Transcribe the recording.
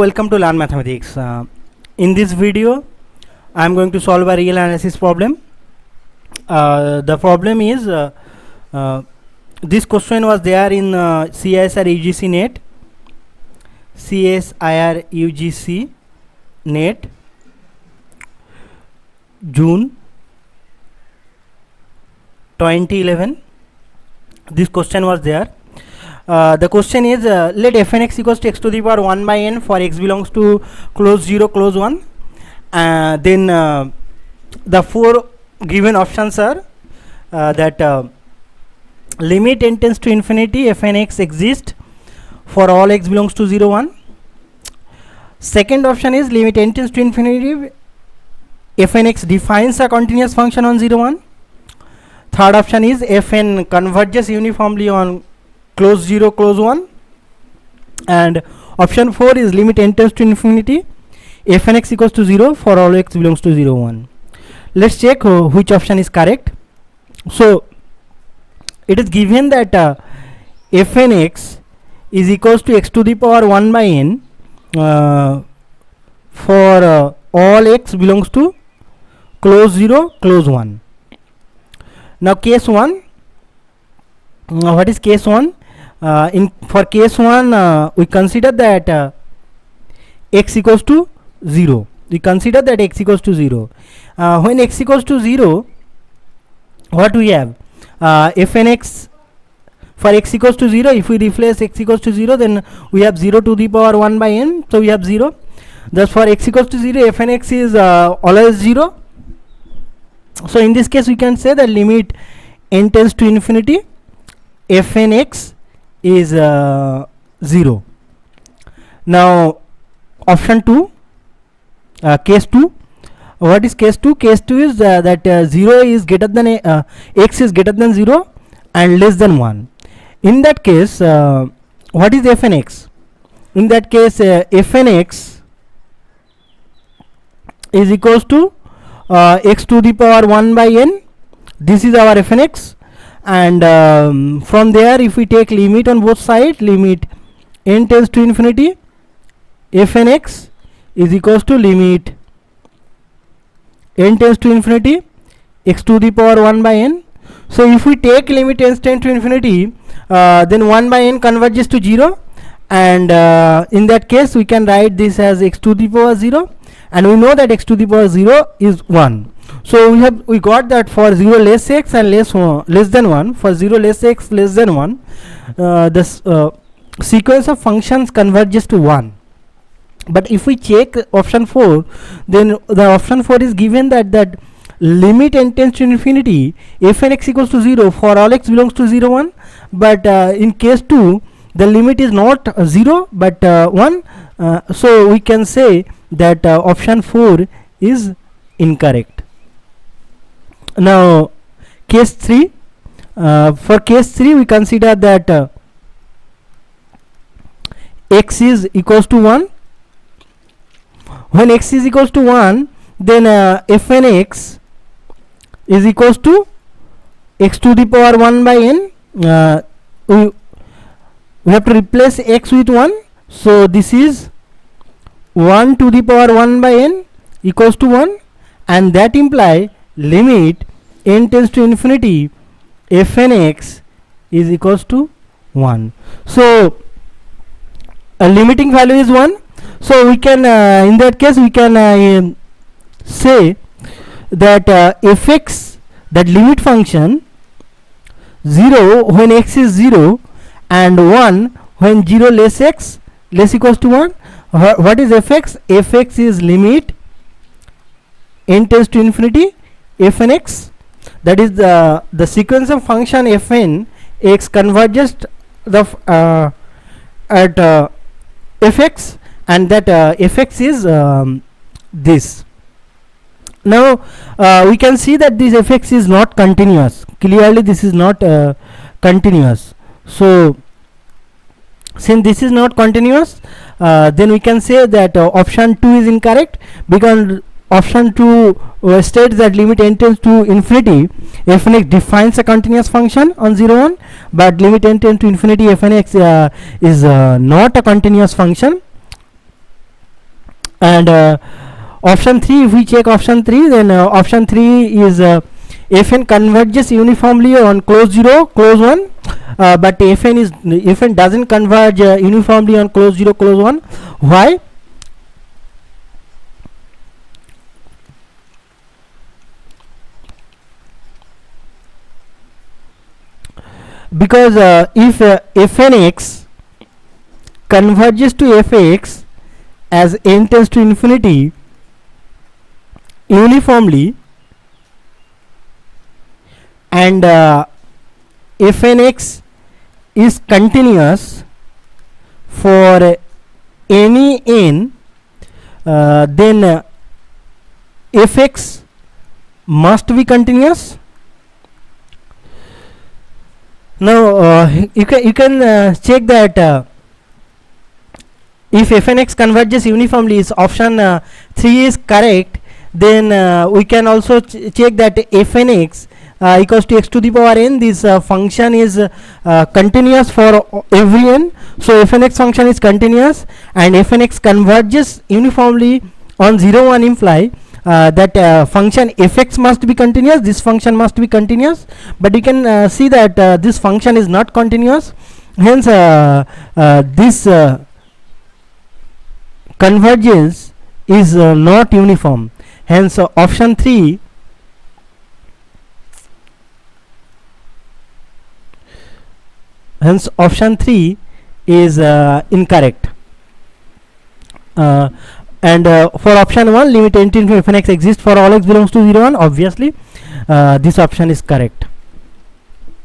welcome to Learn Mathematics. In this video, I am going to solve a real analysis problem. The problem is this question was there in CSIR UGC NET, CSIR UGC NET, June 2011. This question was there. The question is let fnx equals to x to the power 1 by n for x belongs to close 0 close 1. Then the four given options are that limit n tends to infinity fnx exists for all x belongs to 0 1. Second option is limit n tends to infinity fnx defines a continuous function on 0 1. Third option is fn converges uniformly on close 0 close 1, and option 4 is limit n tends to infinity fnx equals to 0 for all x belongs to 0 1. Let's check which option is correct. So it is given that fnx is equals to x to the power 1 by n for all x belongs to close 0 close 1. Now case 1, what is case 1? For case 1 we consider that x equals to 0. We consider that x equals to 0. When x equals to 0, what we have? Fnx for x equals to 0, if we replace x equals to 0, then we have 0 to the power 1 by n, so we have 0. Thus for x equals to 0, fnx is always 0. So in this case we can say that limit n tends to infinity fnx is 0. Now option 2, case 2. What is case 2? Case 2 is that 0 is greater than x is greater than 0 and less than 1. In that case what is fnx? In that case fnx is equals to x to the power 1 by n. This is our fnx, and from there if we take limit on both sides, limit n tends to infinity fnx is equals to limit n tends to infinity x to the power 1 by n. So if we take limit n tends to infinity, then 1 by n converges to 0, and in that case we can write this as x to the power 0, and we know that x to the power 0 is 1. So we got that for 0 less x and less than 1, for 0 less x less than 1, the sequence of functions converges to 1. But if we check option 4, then the option 4 is given that limit n tends to infinity fnx equals to 0 for all x belongs to 0 1. But in case 2 the limit is not 0 but 1. So we can say that option 4 is incorrect. Now case 3, for case 3 we consider that x is equals to 1. When x is equals to 1, then fnx is equals to x to the power 1 by n. We have to replace x with 1, so this is 1 to the power 1 by n equals to 1, and that imply limit n tends to infinity fnx is equals to 1. So a limiting value is 1. So we can in that case we can say that fx, that limit function 0 when x is 0 and 1 when 0 less x less equals to 1. What is fx? Fx is limit n tends to infinity fnx, that is the sequence of function fn x converges the at fx, and that fx is this. Now we can see that this fx is not continuous. Clearly this is not continuous. So since this is not continuous, then we can say that option 2 is incorrect, because option 2 states that limit n tends to infinity fnx defines a continuous function on 0 1, but limit n tends to infinity fnx is not a continuous function. And option 3, if we check option 3, then option 3 is fn converges uniformly on close 0 close 1, but fn doesn't converge uniformly on close 0 close 1. Why? Because if fnx converges to fx as n tends to infinity uniformly, and fnx is continuous for any n, then fx must be continuous. Now you can check that if fnx converges uniformly, is option 3 is correct, then we can also check that fnx equals to x to the power n, this function is continuous for every n. So fnx function is continuous, and fnx converges uniformly on 0 1 imply that function fx must be continuous, this function must be continuous, but you can see that this function is not continuous, hence this convergence is not uniform, hence option 3 is incorrect. And for option 1, limit n to fnx exists for all x belongs to 0 1, obviously this option is correct.